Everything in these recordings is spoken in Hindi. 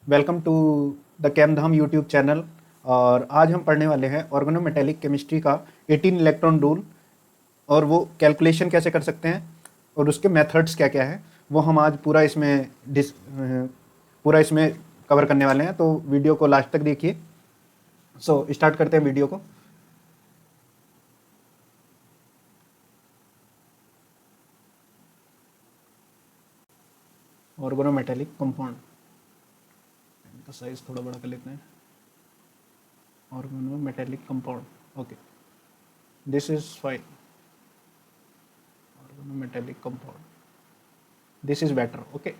Welcome to the Chemdham YouTube channel. और आज हम पढ़ने वाले हैं ऑर्गेनोमेटेलिक केमिस्ट्री का 18 इलेक्ट्रॉन रूल और वो कैलकुलेशन कैसे कर सकते हैं और उसके मेथड्स क्या क्या हैं वो हम आज पूरा इसमें कवर करने वाले हैं। तो वीडियो को लास्ट तक देखिए। सो स्टार्ट करते हैं वीडियो को। ऑर्गेनोमेटेलिक कंपाउंड का साइज थोड़ा बड़ा कर लेते हैं। Organometallic compound, okay, this is fine. Organometallic compound, this is better, okay.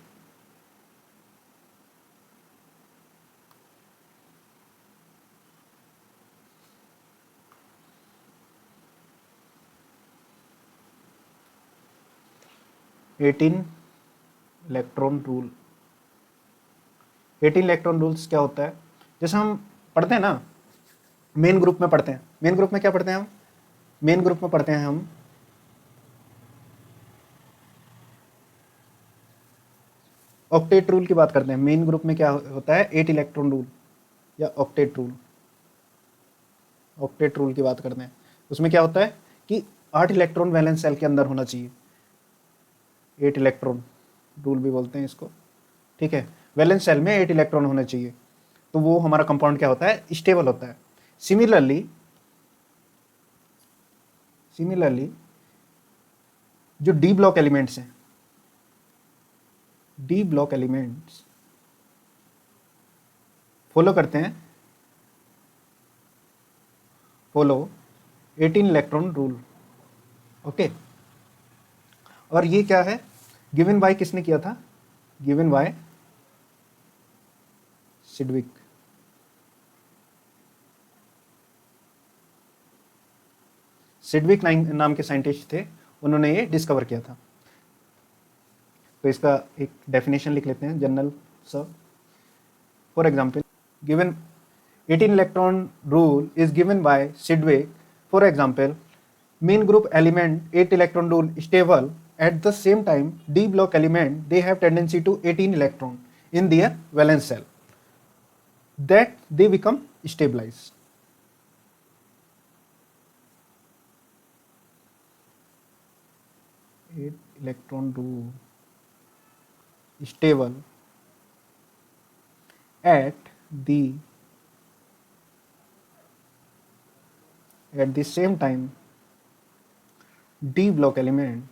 Eighteen electron rule. 18 electron rules क्या होता है? जैसे हम पढ़ते हैं ना, मेन ग्रुप में पढ़ते हैं। मेन ग्रुप में क्या पढ़ते हैं हम? मेन ग्रुप में पढ़ते हैं हम ऑक्टेट रूल की बात करते हैं। मेन ग्रुप में क्या होता है? 8 इलेक्ट्रॉन रूल या ऑक्टेट रूल। ऑक्टेट रूल की बात करते हैं। उसमें क्या होता है कि 8 इलेक्ट्रॉन वैलेंस सेल के अंदर होना चाहिए। 8 इलेक्ट्रॉन रूल भी बोलते हैं इसको, ठीक है। वैलेंस सेल में 8 इलेक्ट्रॉन होने चाहिए, तो वो हमारा कंपाउंड क्या होता है? स्टेबल होता है। सिमिलरली जो डी ब्लॉक एलिमेंट्स हैं, D block elements follow 18 electron rule, okay. और ये क्या है? गिवन बाय किसने किया था? Given by Sidgwick. सिडविक नाम के साइंटिस्ट थे, उन्होंने ये डिस्कवर किया था। तो इसका एक डेफिनेशन लिख लेते हैं, general sir. For example, given 18 electron rule is given by Sidgwick. For example, mean group element 8 electron rule stable at the same time d block element they have tendency to 18 electron in their valence cell that they become stabilized. Electron rule stable at the same time D block element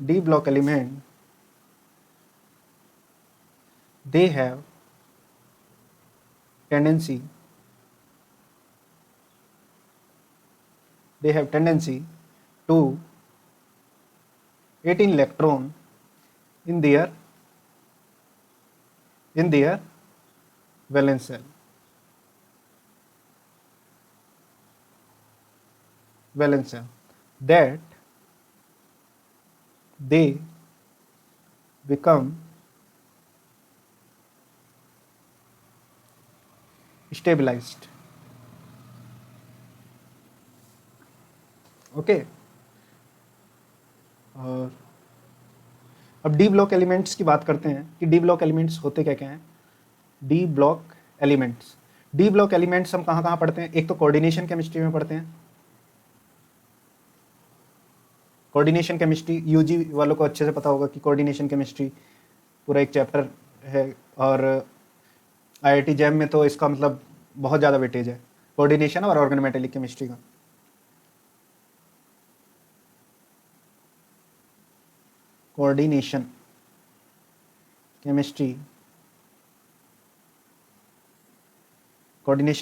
they have tendency to 18 electron in their valence cell. That they become stabilized, okay. और अब डी ब्लॉक एलिमेंट्स की बात करते हैं कि डी ब्लॉक एलिमेंट्स होते क्या क्या हैं। डी ब्लॉक एलिमेंट्स हम कहाँ कहाँ पढ़ते हैं? एक तो कोऑर्डिनेशन केमिस्ट्री में पढ़ते हैं। कोऑर्डिनेशन केमिस्ट्री यूजी वालों को अच्छे से पता होगा कि कोऑर्डिनेशन केमिस्ट्री पूरा एक चैप्टर है, और आईआईटी जैम में तो इसका मतलब बहुत ज़्यादा वेटेज है कोऑर्डिनेशन और ऑर्गेनोमेटेलिक केमिस्ट्री का। कोऑर्डिनेशन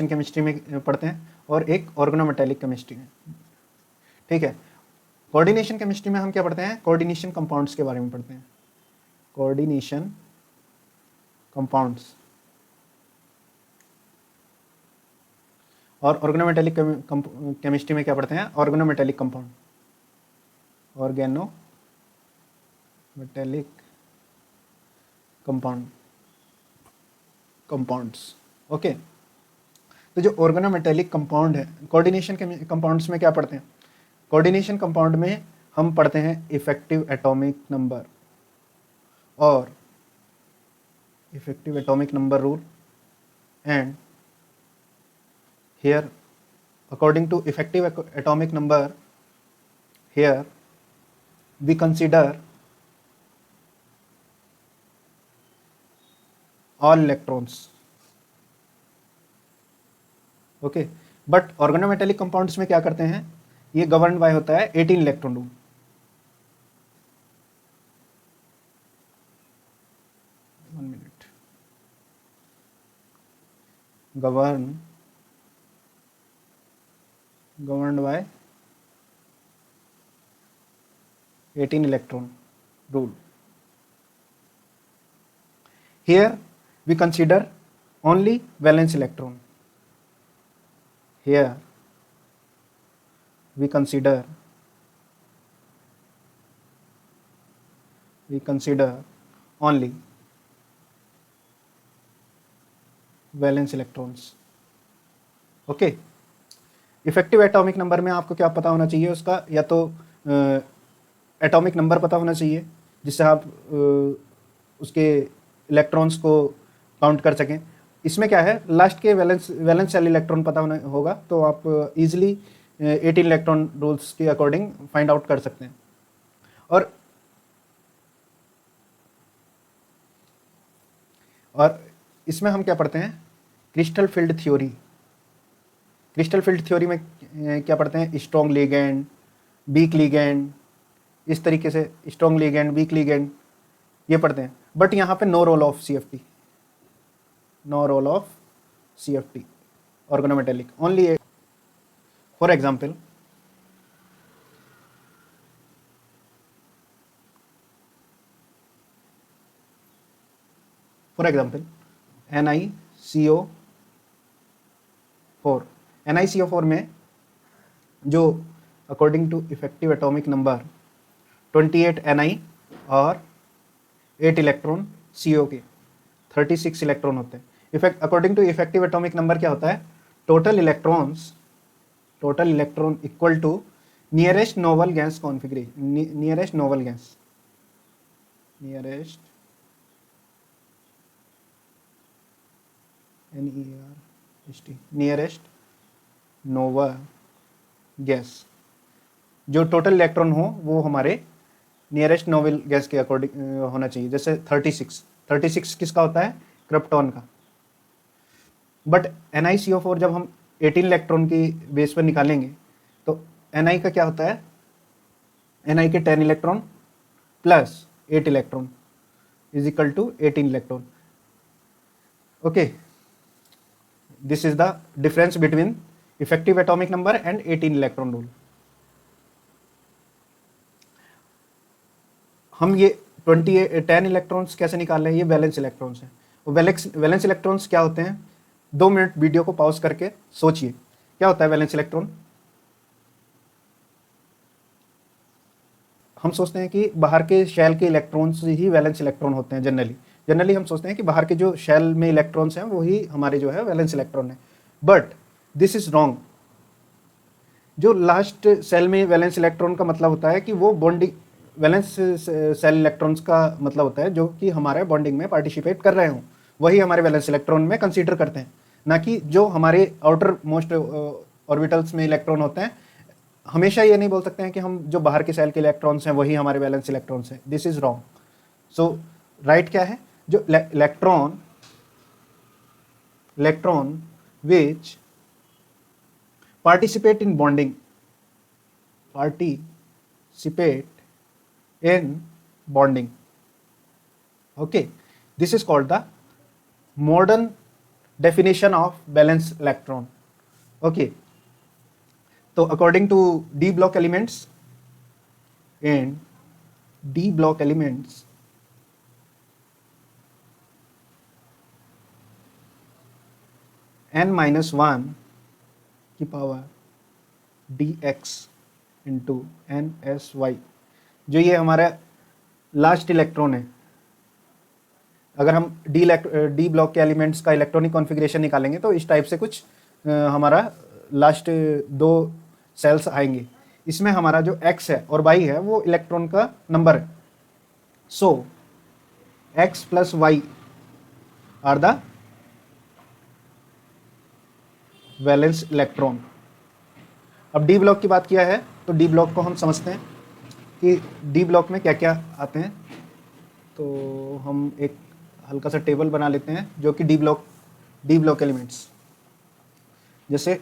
केमिस्ट्री में पढ़ते हैं, और एक ऑर्गेनोमेटेलिक केमिस्ट्री में, ठीक है। कोऑर्डिनेशन केमिस्ट्री में हम क्या पढ़ते हैं? कोऑर्डिनेशन कंपाउंड्स के बारे में पढ़ते हैं। Coordination compounds. और ऑर्गेनोमेटेलिक केमिस्ट्री में क्या पढ़ते हैं? Organometallic compound, organometallic compounds, okay. तो जो ऑर्गेनोमेटेलिक कंपाउंड है, कोऑर्डिनेशन कंपाउंड्स में क्या पढ़ते हैं? कोऑर्डिनेशन कंपाउंड में हम पढ़ते हैं effective atomic number or effective atomic number rule, and here according to effective atomic number, here we consider all electrons. Okay, but organometallic compounds में क्या करते हैं, ये गवर्न बाय होता है 18 electron rule. governed by 18 electron rule. Here we consider only valence electron. Here we consider only valence electrons. Okay, effective atomic number में आपको क्या पता होना चाहिए उसका, या तो एटॉमिक नंबर पता होना चाहिए जिससे आप उसके इलेक्ट्रॉन्स को काउंट कर सकें। इसमें क्या है, लास्ट के वैलेंस सेल इलेक्ट्रॉन पता होना होगा तो आप इजीली 18 इलेक्ट्रॉन रूल्स के अकॉर्डिंग फाइंड आउट कर सकते हैं। और इसमें हम क्या पढ़ते हैं, crystal field theory. Crystal field theory में क्या पढ़ते हैं, स्ट्रॉन्ग लिगैंड, वीक लिगैंड, इस तरीके से स्ट्रॉन्ग लिगैंड, वीक लिगैंड ये पढ़ते हैं। बट यहाँ पे no role of CFT, no role of CFT organometallic, only for example NiCO4। NiCO4 में जो according to effective atomic number 28 Ni और 8 इलेक्ट्रॉन CO के 36 इलेक्ट्रॉन होते हैं। Effect according to effective atomic number क्या होता है, total electron equal to nearest noble gas configuration, nearest noble gas, nearest NERST, nearest noble gas. जो टोटल इलेक्ट्रॉन हो वो हमारे नियरेस्ट नोबल गैस के अकॉर्डिंग होना चाहिए। जैसे 36 किसका होता है, क्रिप्टॉन का। बट NiCO4 जब हम 18 इलेक्ट्रॉन की बेस पर निकालेंगे तो Ni का क्या होता है, Ni के 10 electron plus 8 electron is equal to 18 electron. Okay, this is the difference between effective atomic number and 18 electron rule. हम ये 10 इलेक्ट्रॉन्स कैसे निकाल रहे हैं, ये वैलेंस इलेक्ट्रॉन्स हैं। वैलेंस इलेक्ट्रॉन्स क्या होते हैं, 2 मिनट वीडियो को पॉज करके सोचिए क्या होता है वैलेंस इलेक्ट्रॉन। हम सोचते हैं कि बाहर के शेल के इलेक्ट्रॉन्स ही वैलेंस इलेक्ट्रॉन होते हैं। जनरली हम सोचते हैं कि बाहर के जो शेल में इलेक्ट्रॉन्स हैं वही हमारे जो है वैलेंस इलेक्ट्रॉन है, बट दिस इज रॉन्ग। जो लास्ट सेल में वैलेंस इलेक्ट्रॉन का मतलब होता है कि वो बॉन्डिंग, वैलेंस सेल इलेक्ट्रॉन्स का मतलब होता है जो कि हमारे बॉन्डिंग में पार्टिसिपेट कर रहे हों, वही हमारे वैलेंस इलेक्ट्रॉन में कंसीडर करते हैं, ना कि जो हमारे आउटर मोस्ट ऑर्बिटल्स में इलेक्ट्रॉन होते हैं। हमेशा ये नहीं बोल सकते हैं कि हम जो बाहर के सेल के इलेक्ट्रॉन्स हैं वही हमारे वैलेंस इलेक्ट्रॉन्स हैं। This is wrong. So right क्या है, जो electron which participate in bonding, okay, this is called the modern definition of valence electron। okay, so according to d block elements n-1 की पावर dx इंटू NSY, जो ये हमारा लास्ट इलेक्ट्रॉन है। अगर हम डी ब्लॉक के एलिमेंट्स का इलेक्ट्रॉनिक कॉन्फ़िगरेशन निकालेंगे तो इस टाइप से कुछ हमारा लास्ट 2 सेल्स आएंगे। इसमें हमारा जो x है और y है वो इलेक्ट्रॉन का नंबर है। So x plus y are the valence electron. अब डी ब्लॉक की बात किया है तो डी ब्लॉक को हम समझते हैं कि डी ब्लॉक में क्या क्या आते हैं। तो हम एक हल्का सा टेबल बना लेते हैं जो कि डी ब्लॉक एलिमेंट्स, जैसे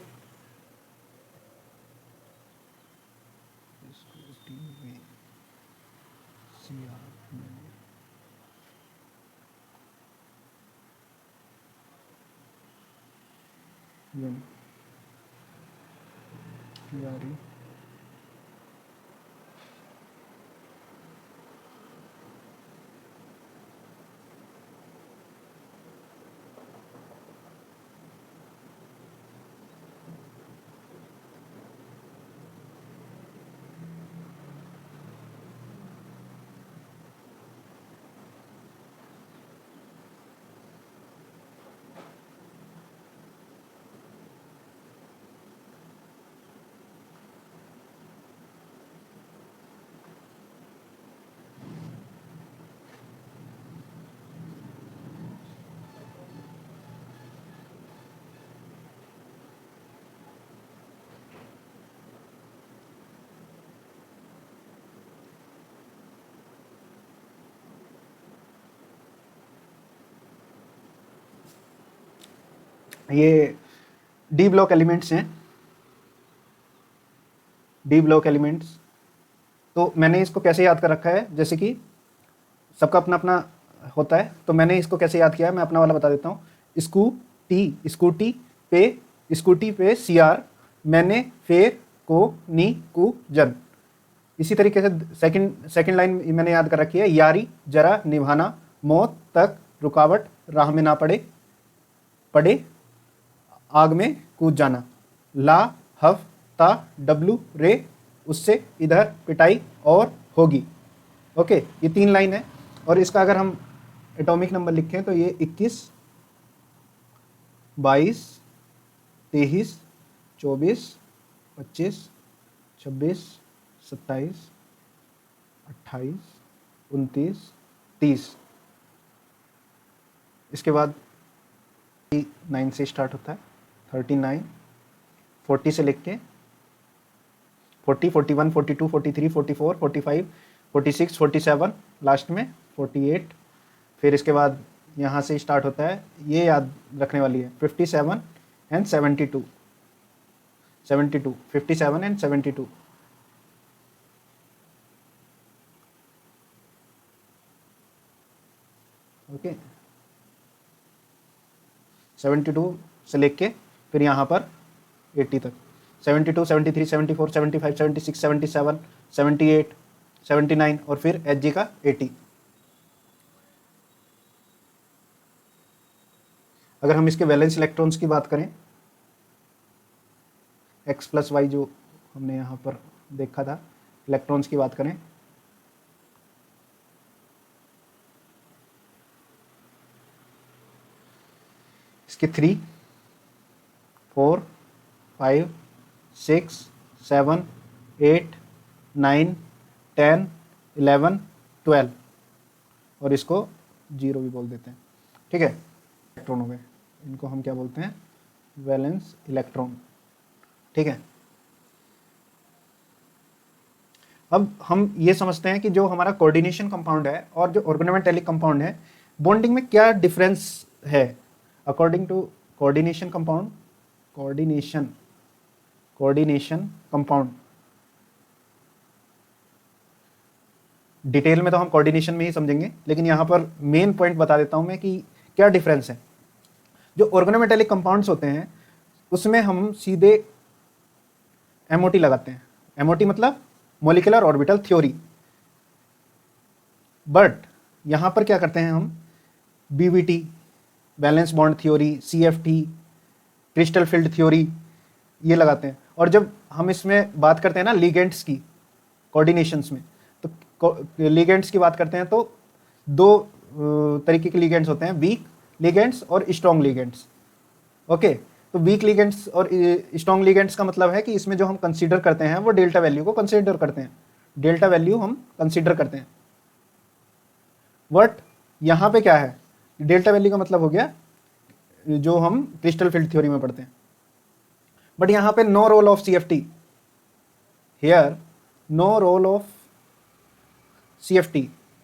ये डी ब्लॉक एलिमेंट्स हैं। डी ब्लॉक एलिमेंट्स, तो मैंने इसको कैसे याद कर रखा है, जैसे कि सबका अपना अपना होता है, तो मैंने इसको कैसे याद किया है मैं अपना वाला बता देता हूँ। स्कूटी पे सीआर, मैंने फेर को नी कु जन। इसी तरीके से सेकंड लाइन मैंने याद कर रखी है, यारी जरा निभाना, मौत तक रुकावट राह में ना पड़े आग में कूद जाना, ला हफ ता डब्लू रे उससे इधर पिटाई और होगी। ओके, ये 3 लाइन है और इसका अगर हम एटॉमिक नंबर लिखें तो ये 21, 22, 23, 24, 25, 26, 27, 28, 29, 30। इसके बाद 9 से स्टार्ट होता है, 39, 40 से लिख के 40, 41, 42, 43, 44, 45, 46, 47, लास्ट में 48। फिर इसके बाद यहाँ से स्टार्ट होता है, ये याद रखने वाली है, 57 एंड 72, 57 एंड 72। ओके, 72 से लेके फिर यहाँ पर 80 तक, 72, 73, 74, 75, 76, 77, 78, 79 और फिर एच जी का 80। अगर हम इसके वैलेंस इलेक्ट्रॉन्स की बात करें, एक्स प्लस वाई जो हमने यहाँ पर देखा था, इलेक्ट्रॉन्स की बात करें, इसके 3, 4, 5, 6, 7, 8, 9, 10, 11, 12 और इसको 0 भी बोल देते हैं। ठीक है, इलेक्ट्रॉन हो गए, इनको हम क्या बोलते हैं, वैलेंस इलेक्ट्रॉन। ठीक है, अब हम ये समझते हैं कि जो हमारा कोऑर्डिनेशन कंपाउंड है और जो ऑर्गेनोमेटेलिक कंपाउंड है, बॉन्डिंग में क्या डिफरेंस है according to coordination compound. Coordination compound, detail में तो हम कोऑर्डिनेशन में ही समझेंगे, लेकिन यहां पर मेन पॉइंट बता देता हूं मैं कि क्या डिफरेंस है। जो ऑर्गेनोमेटेलिक कंपाउंड्स होते हैं उसमें हम सीधे एमओटी लगाते हैं। एमओटी मतलब मॉलिक्यूलर ऑर्बिटल थ्योरी। बट यहां पर क्या करते हैं हम, BVT, valence bond theory, CFT, crystal field theory, ये लगाते हैं। और जब हम इसमें बात करते हैं ना लिगेंड्स की कोऑर्डिनेशंस में, तो लिगेंड्स की बात करते हैं तो 2 तरीके के लिगेंड्स होते हैं, वीक लिगेंड्स और स्ट्रॉन्ग लिगेंड्स। ओके, तो वीक लिगेंड्स और स्ट्रॉन्ग लिगेंड्स का मतलब है कि इसमें जो हम कंसीडर करते हैं वो डेल्टा वैल्यू को कंसीडर करते हैं, डेल्टा वैल्यू हम कंसीडर करते हैं। बट यहाँ पे क्या है, डेल्टा वैल्यू का मतलब हो गया जो हम क्रिस्टल फील्ड थ्योरी में पढ़ते हैं। बट यहाँ पे no role of CFT here, no role of CFT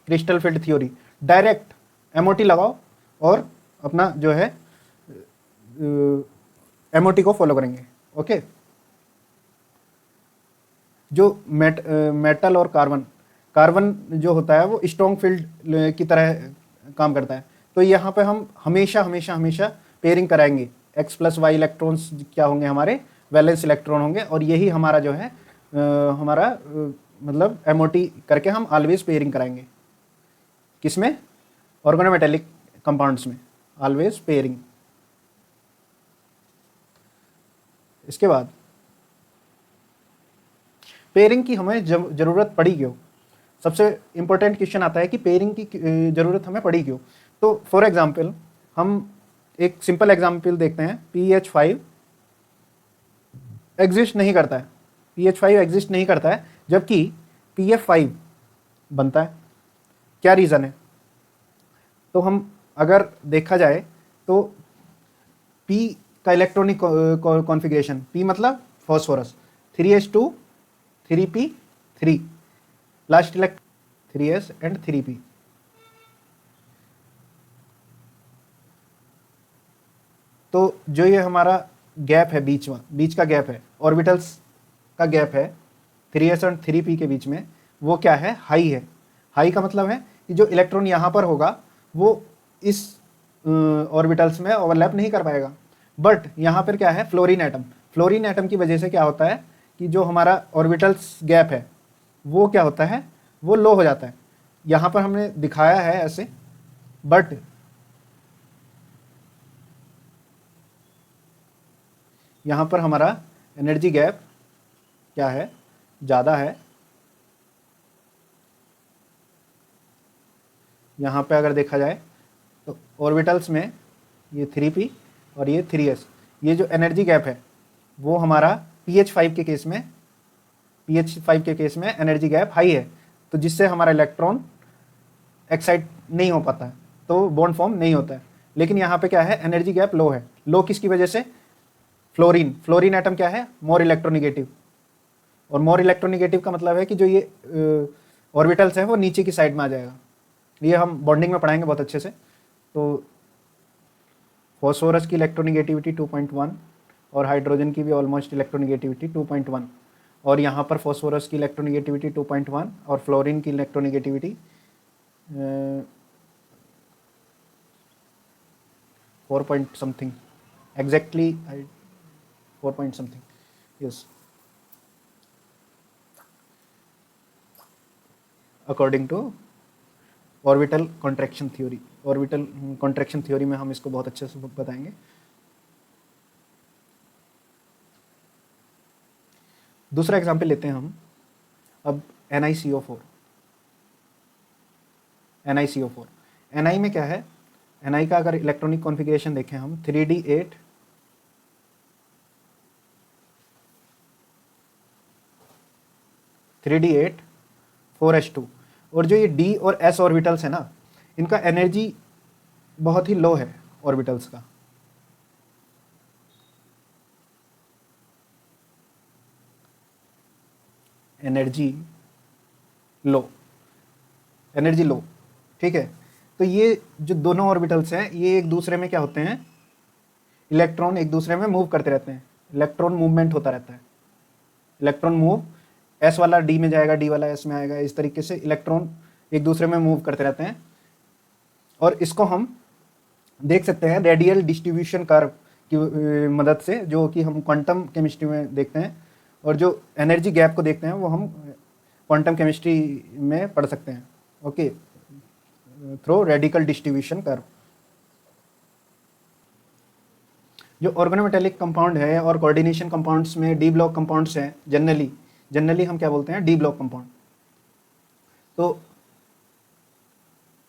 crystal field theory, direct MOT लगाओ और अपना जो है MOT को फॉलो करेंगे। ओके, जो मेटल और कार्बन जो होता है वो स्ट्रॉन्ग फील्ड की तरह काम करता है। तो यहाँ पे हम हमेशा हमेशा हमेशा पेयरिंग कराएंगे, X+Y इलेक्ट्रॉन्स क्या होंगे, हमारे वैलेंस इलेक्ट्रॉन होंगे, और यही हमारा जो है हमारा मतलब MOT करके हम ऑलवेज पेयरिंग कराएंगे। किसमें? ऑर्गेनोमेटेलिक कंपाउंड्स में ऑलवेज पेयरिंग। इसके बाद पेयरिंग की हमें जरूरत पड़ी क्यों? सबसे इंपॉर्टेंट क्वेश्चन आता है कि पेयरिंग की जरूरत हमें पड़ी क्यों। तो फॉर एग्जांपल हम एक सिंपल एग्जांपल देखते हैं, PH5 एग्जिस्ट नहीं करता है, PH5 एग्जिस्ट नहीं करता है, जबकि PF5 बनता है। क्या रीज़न है? तो हम अगर देखा जाए तो P का इलेक्ट्रॉनिक कॉन्फ़िगरेशन, P मतलब phosphorus, 3s2 3p3, last elect 3s and 3p। तो जो ये हमारा गैप है बीच का गैप है, ऑर्बिटल्स का गैप है 3s और 3p के बीच में, वो क्या है? हाई है। हाई का मतलब है कि जो इलेक्ट्रॉन यहाँ पर होगा वो इस ऑर्बिटल्स में ओवरलैप नहीं कर पाएगा। बट यहाँ पर क्या है? Fluorine atom. फ्लोरीन एटम की वजह से क्या होता है कि जो हमारा ऑर्बिटल्स गैप है वो क्या होता है? वो लो हो जाता है। यहाँ पर हमने दिखाया है ऐसे, बट यहाँ पर हमारा एनर्जी गैप क्या है? ज़्यादा है। यहाँ पे अगर देखा जाए तो ऑर्बिटल्स में ये 3p और ये 3s, ये जो एनर्जी गैप है वो हमारा PH5 के केस में एनर्जी गैप हाई है, तो जिससे हमारा इलेक्ट्रॉन एक्साइट नहीं हो पाता है, तो बॉन्ड फॉर्म नहीं होता है। लेकिन यहाँ पे क्या है? एनर्जी गैप लो है। लो किसकी वजह से? फ्लोरीन एटम क्या है? More electronegative. और मोर इलेक्ट्रोनिगेटिव का मतलब है कि जो ये ऑर्बिटल्स है वो नीचे की साइड में आ जाएगा। ये हम बॉन्डिंग में पढ़ाएंगे बहुत अच्छे से। तो फॉस्फोरस की इलेक्ट्रोनिगेटिविटी 2.1 और हाइड्रोजन की भी ऑलमोस्ट इलेक्ट्रोनिगेटिविटी 2.1, और यहाँ पर फॉस्फोरस की इलेक्ट्रोनिगेटिविटी 2.1 और फ्लोरीन की electronegativity 4 point something, exactly 4 point something, yes, according to orbital contraction theory. Orbital contraction theory में हम इसको बहुत अच्छे से बताएंगे। दूसरा एग्जाम्पल लेते हैं हम अब NiCO4। Ni में क्या है? Ni का अगर इलेक्ट्रॉनिक कॉन्फ़िगरेशन देखें हम 3d8 4s2, और जो ये D और S ऑर्बिटल्स है ना, इनका एनर्जी बहुत ही लो है ऑर्बिटल्स का। एनर्जी लो, ठीक है। तो ये जो दोनों ऑर्बिटल्स हैं ये एक दूसरे में क्या होते हैं? इलेक्ट्रॉन एक दूसरे में मूव करते रहते हैं, इलेक्ट्रॉन मूवमेंट होता रहता है। इलेक्ट्रॉन मूव, S वाला D में जाएगा, D वाला S में आएगा, इस तरीके से इलेक्ट्रॉन एक दूसरे में मूव करते रहते हैं। और इसको हम देख सकते हैं रेडियल डिस्ट्रीब्यूशन कर्व की मदद से, जो कि हम क्वांटम केमिस्ट्री में देखते हैं, और जो एनर्जी गैप को देखते हैं वो हम क्वांटम केमिस्ट्री में पढ़ सकते हैं। Okay, through radical distribution curve. जो ऑर्गेनोमेटेलिक कंपाउंड है और कोऑर्डिनेशन कंपाउंड्स में डी ब्लॉक कंपाउंड्स हैं, जनरली हम क्या बोलते हैं? D block compound. तो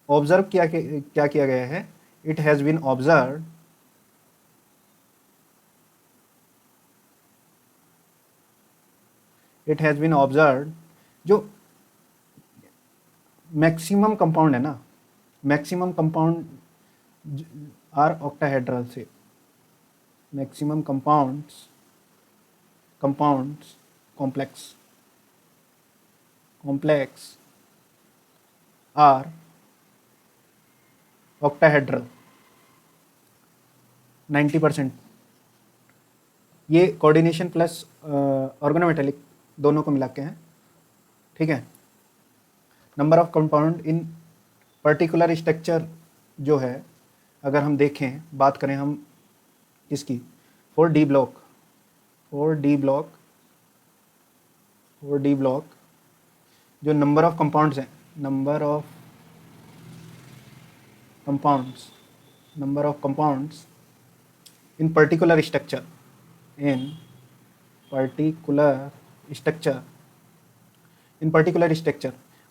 ऑब्जर्व क्या किया गया है? इट हैज़ बीन ऑब्जर्व्ड जो मैक्सिमम कंपाउंड है ना, मैक्सिमम कंपाउंड आर ऑक्टाहेड्रल से, maximum compounds complex are octahedral 90%। ये कोऑर्डिनेशन प्लस ऑर्गेनोमेटेलिक दोनों को मिला के हैं, ठीक है। Number of compound in particular structure जो है, अगर हम देखें, बात करें हम इसकी 4D ब्लॉक जो नंबर ऑफ कंपाउंड्स हैं, number of compounds in particular structure,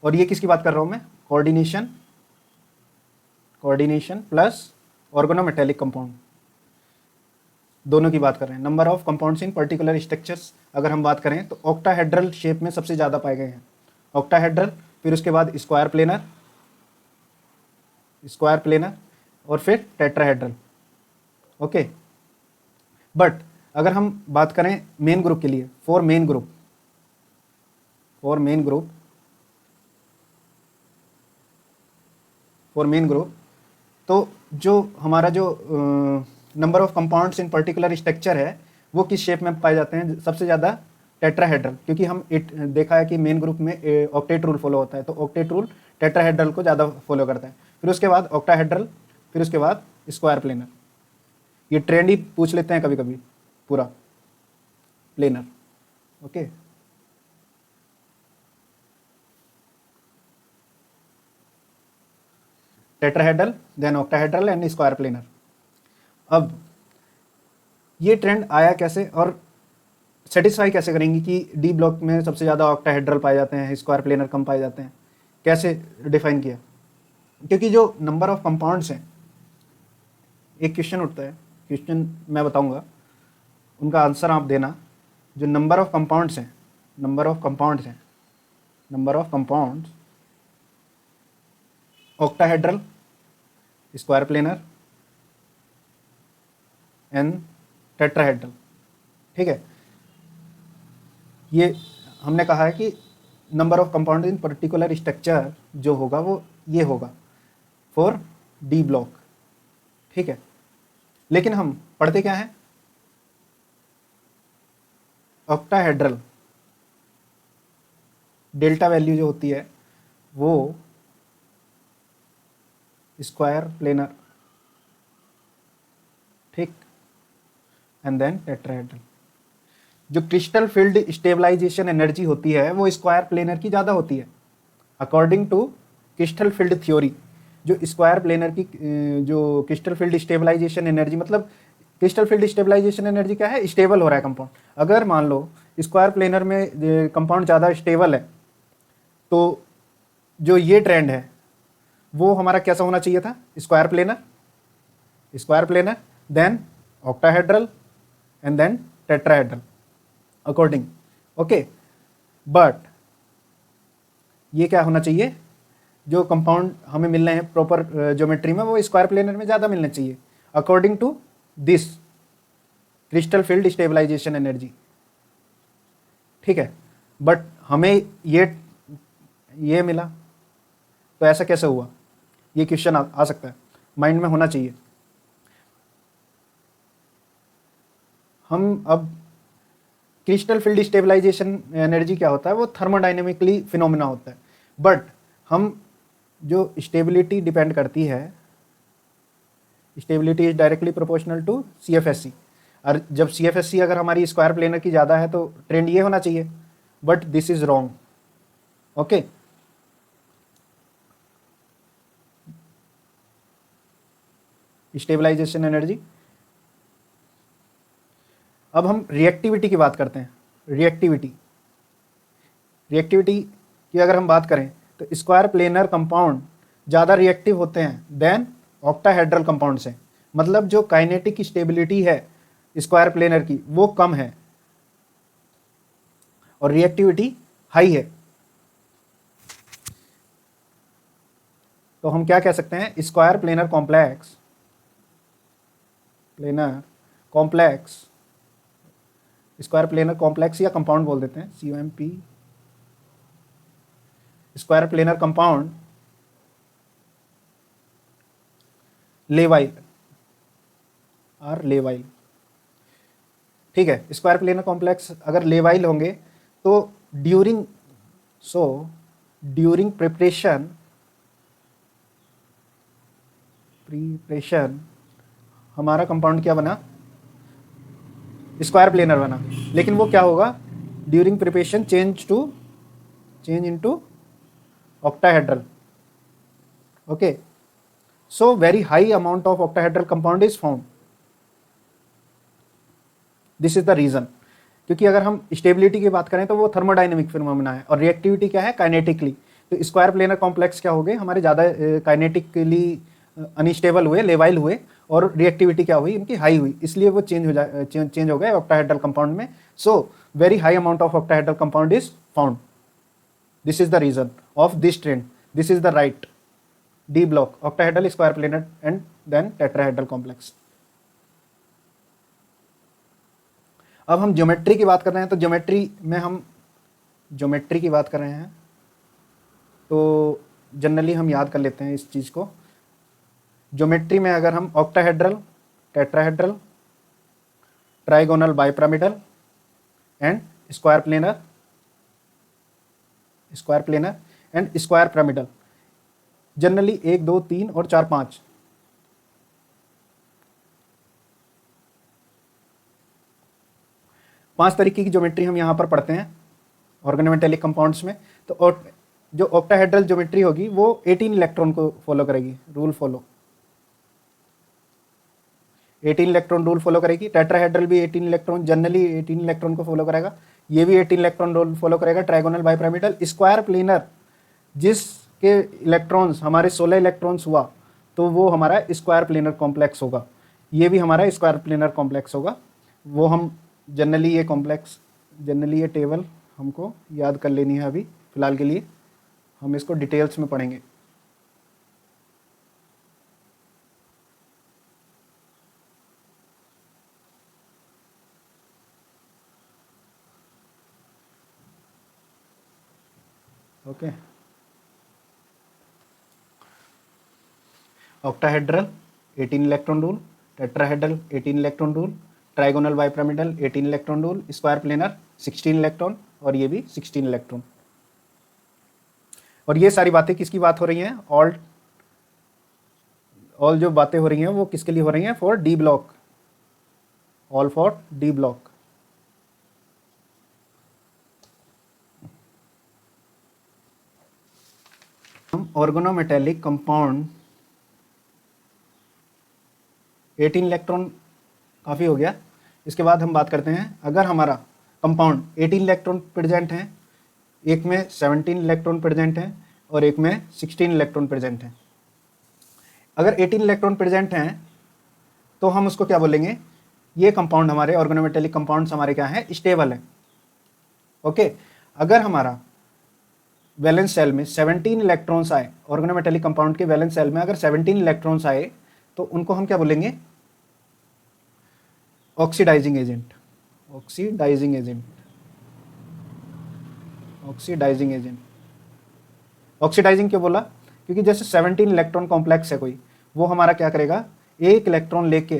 और ये किसकी बात कर रहा हूँ मैं, कोऑर्डिनेशन प्लस ऑर्गेनोमेटेलिक कंपाउंड, दोनों की बात कर रहे हैं। Number of compounds in particular structures अगर हम बात करें तो ऑक्टाहेड्रल शेप में सबसे ज़्यादा पाए गए हैं, ऑक्टाहेड्रल, फिर उसके बाद स्क्वायर प्लेनर और फिर टेट्राहेड्रल, ओके। बट अगर हम बात करें मेन ग्रुप के लिए, फॉर मेन ग्रुप, तो जो हमारा जो number of compounds in particular structure है वो किस शेप में पाए जाते हैं, सबसे ज़्यादा टेट्राहेड्रल, क्योंकि हम देखा है कि मेन ग्रुप में ऑक्टेट रूल फॉलो होता है, तो ऑक्टेट रूल टेट्राहेड्रल को ज़्यादा फॉलो करता है, फिर उसके बाद ऑक्टाहेड्रल, फिर उसके बाद स्क्वायर प्लेनर। ये ट्रेंड ही पूछ लेते हैं कभी कभी, पूरा planar, okay. Tetrahedral, then octahedral and square planar. अब ये ट्रेंड आया कैसे और सेटिस्फाई कैसे करेंगे कि डी ब्लॉक में सबसे ज़्यादा ऑक्टाहेड्रल पाए जाते हैं, स्क्वायर प्लेनर कम पाए जाते हैं, कैसे डिफाइन किया? क्योंकि जो नंबर ऑफ कंपाउंड्स हैं, एक क्वेश्चन उठता है, क्वेश्चन मैं बताऊंगा, उनका आंसर आप देना। जो number of compounds octahedral, square planar and tetrahedral, ठीक है। ये हमने कहा है कि number of compound in particular structure जो होगा वो ये होगा फॉर डी ब्लॉक, ठीक है। लेकिन हम पढ़ते क्या है, ऑक्टाहेड्रल डेल्टा वैल्यू जो होती है वो स्क्वायर प्लेनर, ठीक, एंड देन टेट्राहेड्रल। जो क्रिस्टल फील्ड स्टेबलाइजेशन एनर्जी होती है वो स्क्वायर प्लेनर की ज़्यादा होती है according to crystal field theory. जो स्क्वायर प्लेनर की जो क्रिस्टल फील्ड स्टेबलाइजेशन एनर्जी, मतलब क्रिस्टल फील्ड स्टेबलाइजेशन एनर्जी क्या है, स्टेबल हो रहा है कंपाउंड। अगर मान लो स्क्वायर प्लेनर में कंपाउंड ज़्यादा स्टेबल है, तो जो ये ट्रेंड है वो हमारा कैसा होना चाहिए था, square planar then octahedral and then tetrahedral according, okay. But ये क्या होना चाहिए, जो कंपाउंड हमें मिल रहे हैं प्रॉपर ज्योमेट्री में वो स्क्वायर प्लेनर में ज़्यादा मिलने चाहिए according to this crystal field stabilization energy, ठीक है। बट हमें ये मिला, तो ऐसा कैसे हुआ, ये क्वेश्चन आ सकता है, माइंड में होना चाहिए। हम अब क्रिस्टल फील्ड स्टेबलाइजेशन एनर्जी क्या होता है, वो थर्मोडाइनेमिकली फिनोमेना होता है, बट हम जो स्टेबिलिटी डिपेंड करती है, stability is directly proportional to CFSE, और जब CFSE अगर हमारी स्क्वायर प्लेनर की ज़्यादा है तो ट्रेंड ये होना चाहिए, but this is wrong, okay. Stabilization energy. अब हम रिएक्टिविटी की बात करते हैं। रिएक्टिविटी की अगर हम बात करें तो स्क्वायर प्लेनर कंपाउंड ज़्यादा रिएक्टिव होते हैं देन ऑक्टाहेड्रल कंपाउंड से, मतलब जो काइनेटिक स्टेबिलिटी है स्क्वायर प्लेनर की वो कम है और रिएक्टिविटी हाई है। तो हम क्या कह सकते हैं, square planar complex, square planar complex या कंपाउंड बोल देते हैं, COMP, स्क्वायर प्लेनर कंपाउंड लेवाइल और लेवाइल। ठीक है, स्क्वायर प्लेनर कॉम्प्लेक्स अगर लेवाइल होंगे तो ड्यूरिंग प्रिपरेशन हमारा कंपाउंड क्या बना, स्क्वायर प्लेनर बना। लेकिन वो क्या होगा, during preparation change into octahedral. Okay, so very high amount of octahedral compound is found. This is the reason, क्योंकि अगर हम स्टेबिलिटी की बात करें तो वो थर्मोडाइनमिक फिनोमेना है और रिएक्टिविटी क्या है, काइनेटिकली। तो स्क्वायर प्लेनर कॉम्प्लेक्स क्या हो गए, हमारे ज़्यादा काइनेटिकली अनस्टेबल हुए, लेवाइल हुए, और रिएक्टिविटी क्या हुई, इनकी हाई हुई, इसलिए वो चेंज हो गए ऑक्टाहेड्रल कंपाउंड में। So very high amount of octahedral compound is found. This is the reason of this trend, this is the right D block, octahedral, square planar and then tetrahedral complex. अब हम ज्योमेट्री की बात कर रहे हैं, तो ज्योमेट्री की बात कर रहे हैं तो जनरली हम याद कर लेते हैं इस चीज़ को। ज्योमेट्री में अगर हम octahedral, tetrahedral, trigonal, bipyramidal and square planar and square pyramidal, generally 1, 2, 3 और 4, 5 तरीके की ज्योमेट्री हम यहाँ पर पढ़ते हैं ऑर्गेनोमेटेलिक कंपाउंड्स में। तो जो ऑक्टाहेड्रल ज्योमेट्री होगी वो 18 इलेक्ट्रॉन को फॉलो करेगी, 18 इलेक्ट्रॉन रूल फॉलो करेगी। टेट्राहेड्रल भी 18 इलेक्ट्रॉन, जनरली 18 इलेक्ट्रॉन को फॉलो करेगा, ये भी 18 इलेक्ट्रॉन रूल फॉलो करेगा। ट्राइगोनल, बाइपिरामिडल, स्क्वायर प्लेनर, जिसके इलेक्ट्रॉन्स हमारे 16 इलेक्ट्रॉन्स हुआ तो वो हमारा स्क्वायर प्लेनर कॉम्प्लेक्स होगा, ये भी हमारा स्क्वायर प्लेनर कॉम्प्लेक्स होगा। वो हम जनरली ये टेबल हमको याद कर लेनी है, अभी फिलहाल के लिए हम इसको डिटेल्स में पढ़ेंगे। Okay, octahedral 18 electron rule, tetrahedral 18 electron rule, trigonal, bipyramidal 18 electron rule, square planar 16 electron और ये भी 16 इलेक्ट्रॉन। और ये सारी बातें किसकी बात हो रही हैं, ऑल जो बातें हो रही हैं वो किसके लिए हो रही हैं, for D block, all for D block. हम ऑर्गेनोमेटेलिक कंपाउंड 18 इलेक्ट्रॉन काफ़ी हो गया। इसके बाद हम बात करते हैं, अगर हमारा कंपाउंड 18 इलेक्ट्रॉन प्रेजेंट हैं, एक में 17 इलेक्ट्रॉन प्रेजेंट हैं और एक में 16 इलेक्ट्रॉन प्रेजेंट हैं। अगर 18 इलेक्ट्रॉन प्रेजेंट हैं तो हम उसको क्या बोलेंगे, ये कंपाउंड हमारे ऑर्गेनोमेटेलिक कंपाउंड्स हमारे क्या हैं, स्टेबल है। ओके, अगर हमारा वैलेंस सेल में 17 इलेक्ट्रॉन्स आए, ऑर्गेनोमेटेलिक कंपाउंड के वैलेंस सेल में अगर 17 इलेक्ट्रॉन्स आए तो उनको हम क्या बोलेंगे, ऑक्सीडाइजिंग एजेंट। ऑक्सीडाइजिंग क्यों बोला, क्योंकि जैसे 17 इलेक्ट्रॉन कॉम्प्लेक्स है कोई, वो हमारा क्या करेगा, एक इलेक्ट्रॉन लेके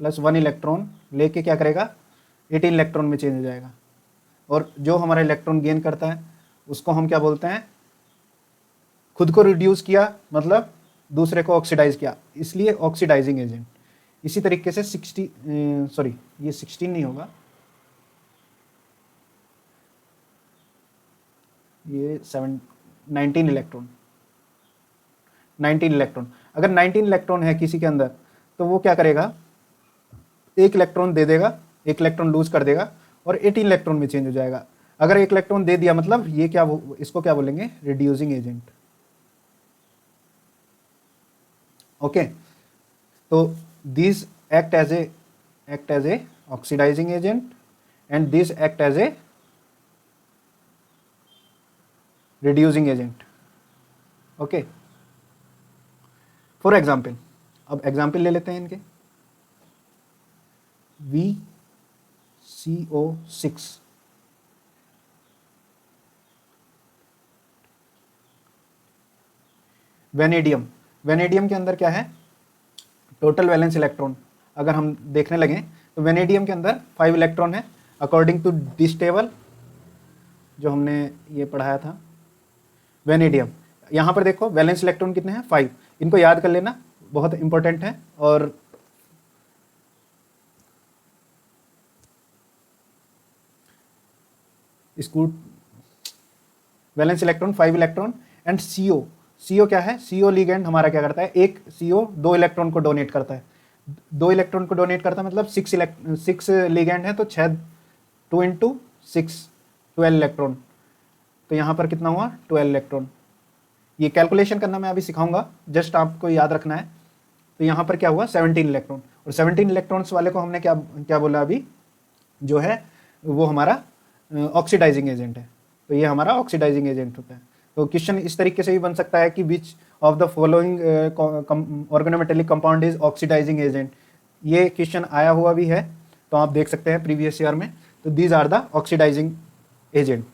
प्लस 1 इलेक्ट्रॉन लेके क्या करेगा, 18 इलेक्ट्रॉन में चेंज हो जाएगा। और जो हमारा इलेक्ट्रॉन गेन करता है उसको हम क्या बोलते हैं, खुद को रिड्यूस किया मतलब दूसरे को ऑक्सीडाइज किया, इसलिए ऑक्सीडाइजिंग एजेंट। इसी तरीके से 16 नहीं होगा, ये 19 इलेक्ट्रॉन। अगर 19 इलेक्ट्रॉन है किसी के अंदर तो वो क्या करेगा, एक इलेक्ट्रॉन दे देगा, एक इलेक्ट्रॉन लूज कर देगा और 18 इलेक्ट्रॉन में चेंज हो जाएगा। अगर एक इलेक्ट्रॉन दे दिया मतलब ये क्या, इसको क्या बोलेंगे, रिड्यूसिंग एजेंट। ओके, तो this act as a oxidizing agent and this act as a reducing agent. Okay, for example, अब एग्जाम्पल ले लेते हैं इनके। VCO6, vanadium. वेनेडियम के अंदर क्या है, टोटल वैलेंस इलेक्ट्रॉन अगर हम देखने लगें तो वेनेडियम के अंदर 5 इलेक्ट्रॉन है अकॉर्डिंग टू दिस टेबल जो हमने ये पढ़ाया था। वेनेडियम, यहाँ पर देखो वैलेंस इलेक्ट्रॉन कितने हैं, 5। इनको याद कर लेना, बहुत इंपॉर्टेंट है। और इसको valence electron 5 electron. And CO, CO क्या है, CO लिगेंड हमारा क्या करता है, एक CO 2 इलेक्ट्रॉन को डोनेट करता है। 2 इलेक्ट्रॉन को डोनेट करता है मतलब 6 लिगेंड है तो 6, 2 इंटू 6, 12 इलेक्ट्रॉन। तो यहाँ पर कितना हुआ, 12 इलेक्ट्रॉन। ये कैलकुलेशन करना मैं अभी सिखाऊंगा, जस्ट आपको याद रखना है। तो यहाँ पर क्या हुआ, 17 इलेक्ट्रॉन। और 17 इलेक्ट्रॉन्स वाले को हमने क्या क्या बोला अभी, जो है वो हमारा ऑक्सीडाइजिंग एजेंट है। तो ये हमारा ऑक्सीडाइजिंग एजेंट होता है। तो क्वेश्चन इस तरीके से भी बन सकता है कि which of the following organometallic compound is oxidizing agent. ये क्वेश्चन आया हुआ भी है, तो आप देख सकते हैं प्रीवियस ईयर में। तो these are the oxidizing agent.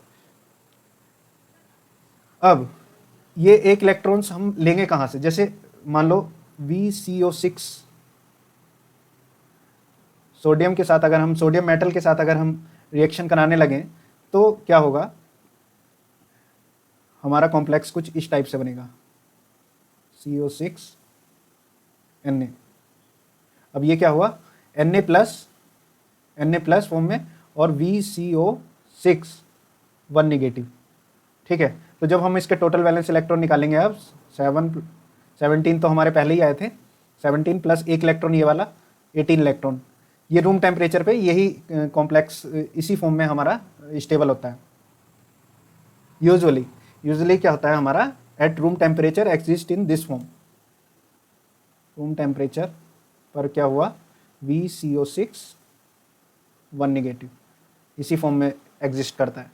अब ये एक इलेक्ट्रॉन्स हम लेंगे कहाँ से, जैसे मान लो VCO6 सोडियम के साथ, अगर हम सोडियम मेटल के साथ अगर हम रिएक्शन कराने लगें तो क्या होगा, हमारा कॉम्प्लेक्स कुछ इस टाइप से बनेगा, CO6 Na। अब ये क्या हुआ, Na प्लस फॉर्म में, और VCO6 1 नेगेटिव। ठीक है, तो जब हम इसके टोटल वैलेंस इलेक्ट्रॉन निकालेंगे, अब 17 तो हमारे पहले ही आए थे, 17 प्लस 1 इलेक्ट्रॉन ये वाला 18 इलेक्ट्रॉन। ये रूम टेम्परेचर पे यही कॉम्प्लेक्स इसी फॉर्म में हमारा स्टेबल होता है। यूजुअली क्या होता है हमारा, at room temperature exist in this form. Room temperature पर क्या हुआ, VCO6 1 नेगेटिव इसी फॉर्म में एग्जिस्ट करता है।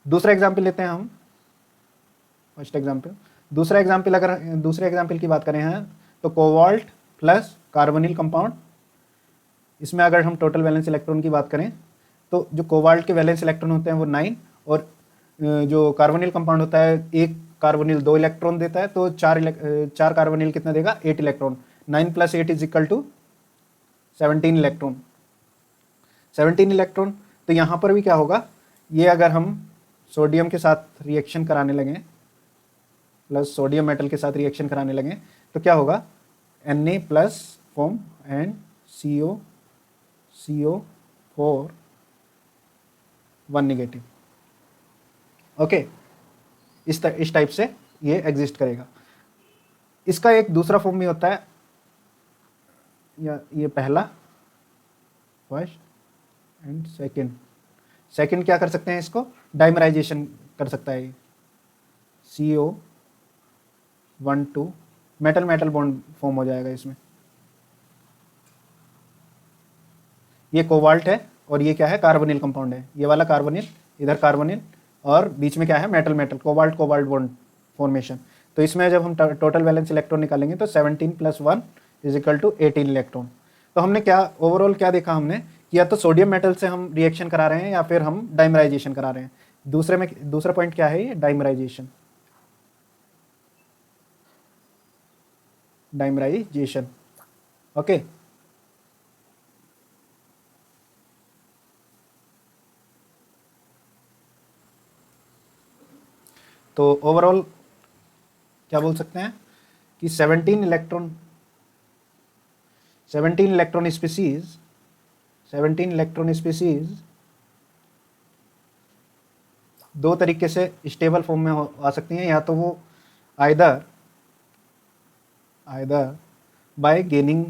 दूसरा एग्जाम्पल लेते हैं हम, फर्स्ट एग्जाम्पल। दूसरा एग्जाम्पल, अगर दूसरे एग्जाम्पल की बात करें हैं तो कोबाल्ट प्लस कार्बोनिल कंपाउंड। इसमें अगर हम टोटल वैलेंस इलेक्ट्रॉन की बात करें तो जो कोबाल्ट के वैलेंस इलेक्ट्रॉन होते हैं वो 9, और जो कार्बोनिल कंपाउंड होता है, एक कार्बोनिल 2 इलेक्ट्रॉन देता है, तो 4 कार्बोनिल कितना देगा, 8 electron. 9 plus 8 is equal to 17 electron. 17 electron, तो यहाँ पर भी क्या होगा, ये अगर हम सोडियम के साथ रिएक्शन कराने लगें, प्लस सोडियम मेटल के साथ रिएक्शन कराने लगें, तो क्या होगा, Na plus form and CO4 1 negative. Okay, इस टाइप से ये एग्जिस्ट करेगा। इसका एक दूसरा फॉर्म भी होता है, या ये पहला, फर्स्ट एंड सेकंड क्या कर सकते हैं, इसको डाइमराइजेशन कर सकता है। CO1 2 मेटल बॉन्ड फॉर्म हो जाएगा इसमें। ये कोबाल्ट है और ये क्या है, कार्बोनिल कंपाउंड है। ये वाला कार्बोनिल, इधर कार्बोनिल, और बीच में क्या है, मेटल कोबाल्ट बॉन्ड फॉर्मेशन। तो इसमें जब हम टोटल वैलेंस इलेक्ट्रॉन निकालेंगे तो 17 plus 1 is equal to 18 electron. तो हमने क्या ओवरऑल क्या देखा हमने, कि या तो सोडियम मेटल से हम रिएक्शन करा रहे हैं या फिर हम डाइमराइजेशन करा रहे हैं। दूसरा पॉइंट क्या है, ये डाइमराइजेशन। ओके, तो ओवरऑल क्या बोल सकते हैं कि 17 इलेक्ट्रॉन स्पीसीज दो तरीके से स्टेबल फॉर्म में आ सकती हैं, या तो वो either by gaining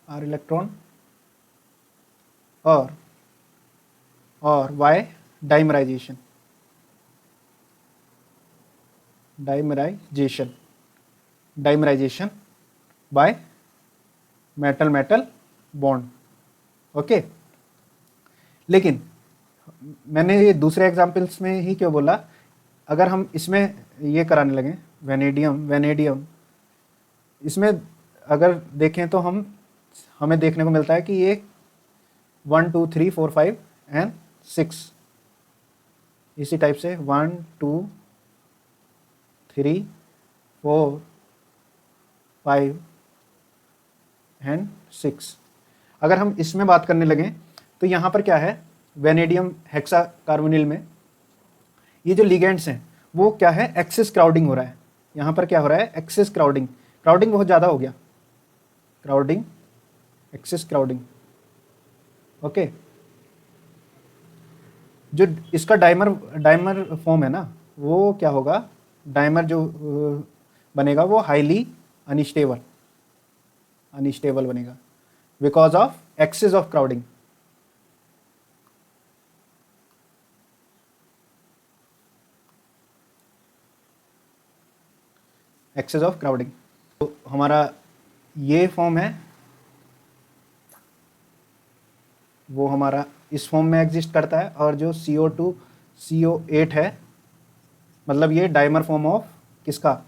or electron, और by dimerisation by metal bond. Okay, लेकिन मैंने ये दूसरे एग्जाम्पल्स में ही क्यों बोला, अगर हम इसमें ये कराने लगे वेनेडियम, इसमें अगर देखें तो हमें देखने को मिलता है कि ये 1 2 3 4 5 एंड 6, इसी टाइप से 1 2 3 4 5 एंड 6। अगर हम इसमें बात करने लगें तो यहाँ पर क्या है, वेनेडियम हेक्साकार्बोनिल में ये जो लिगेंड्स हैं वो क्या है, एक्सेस क्राउडिंग हो रहा है। यहाँ पर क्या हो रहा है, एक्सेस क्राउडिंग बहुत ज़्यादा हो गया, एक्सेस क्राउडिंग। ओके, जो इसका डाइमर फॉर्म है ना, वो क्या होगा, डाइमर जो बनेगा वो हाईली अनस्टेबल बनेगा because of excess of crowding. Excess of crowding, तो हमारा ये फॉर्म है वो हमारा इस फॉर्म में एग्जिस्ट करता है, और जो CO2 CO8 है, मतलब ये डाइमर फॉर्म ऑफ किसका,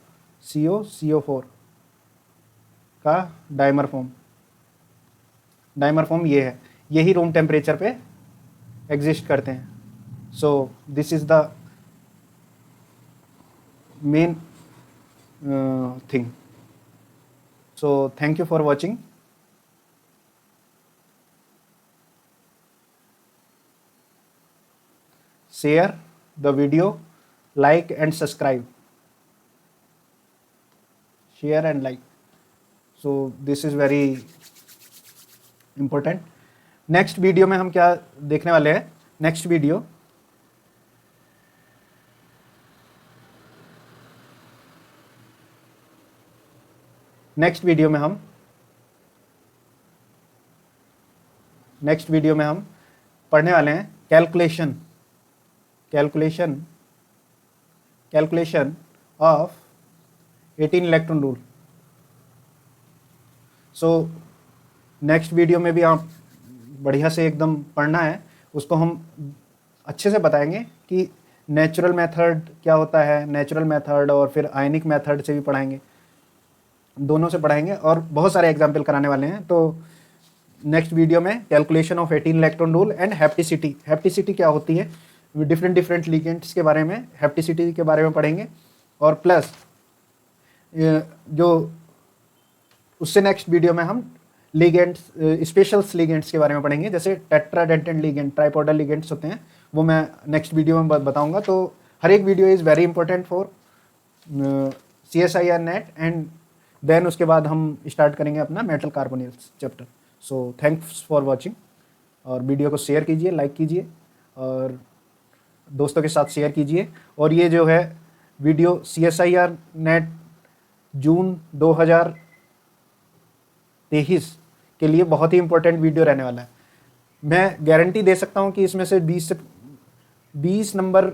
CO4 का डाइमर फॉर्म ये है, यही रूम टेम्परेचर पे एग्जिस्ट करते हैं। So this is the main thing. So thank you for watching. Share the video, like and subscribe. Share and like. So this is very important. Next video में हम क्या देखने वाले हैं, नेक्स्ट वीडियो में हम पढ़ने वाले हैं calculation of 18 electron rule. So next video में भी आप बढ़िया से एकदम पढ़ना है, उसको हम अच्छे से बताएंगे कि नेचुरल मेथड क्या होता है, नेचुरल मेथड और फिर आयनिक मेथड से भी पढ़ाएंगे, दोनों से पढ़ाएंगे और बहुत सारे एग्जाम्पल कराने वाले हैं। तो नेक्स्ट वीडियो में calculation of 18 electron rule and hapticity क्या होती है, डिफरेंट लिगेंड्स के बारे में, हैप्टिसिटी के बारे में पढ़ेंगे, और प्लस जो उससे नेक्स्ट वीडियो में हम लिगेंड्स, स्पेशल लिगेंड्स के बारे में पढ़ेंगे, जैसे टेट्राडेंटेड लिगेंड, ट्राइपोडल लिगेंड्स होते हैं, वो मैं नेक्स्ट वीडियो में बताऊंगा। तो हर एक video is very important for CSIR NET, and then उसके बाद हम स्टार्ट करेंगे अपना metal carbonyls chapter. So thanks for watching, और वीडियो को शेयर कीजिए, लाइक कीजिए और दोस्तों के साथ शेयर कीजिए। और ये जो है वीडियो CSIR नेट जून 2023 के लिए बहुत ही इंपॉर्टेंट वीडियो रहने वाला है। मैं गारंटी दे सकता हूँ कि इसमें से 20 नंबर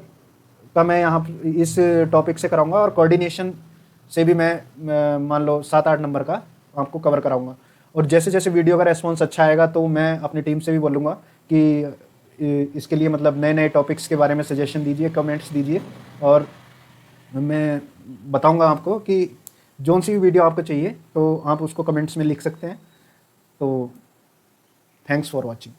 का मैं यहाँ इस टॉपिक से कराऊंगा, और कोऑर्डिनेशन से भी मैं मान लो 7-8 नंबर का आपको कवर कराऊंगा। और जैसे जैसे वीडियो का रेस्पॉन्स अच्छा आएगा तो मैं अपनी टीम से भी बोलूँगा कि इसके लिए मतलब नए नए टॉपिक्स के बारे में सजेशन दीजिए, कमेंट्स दीजिए, और मैं बताऊंगा आपको कि जोन सी भी वीडियो आपको चाहिए तो आप उसको कमेंट्स में लिख सकते हैं। तो थैंक्स फॉर वॉचिंग।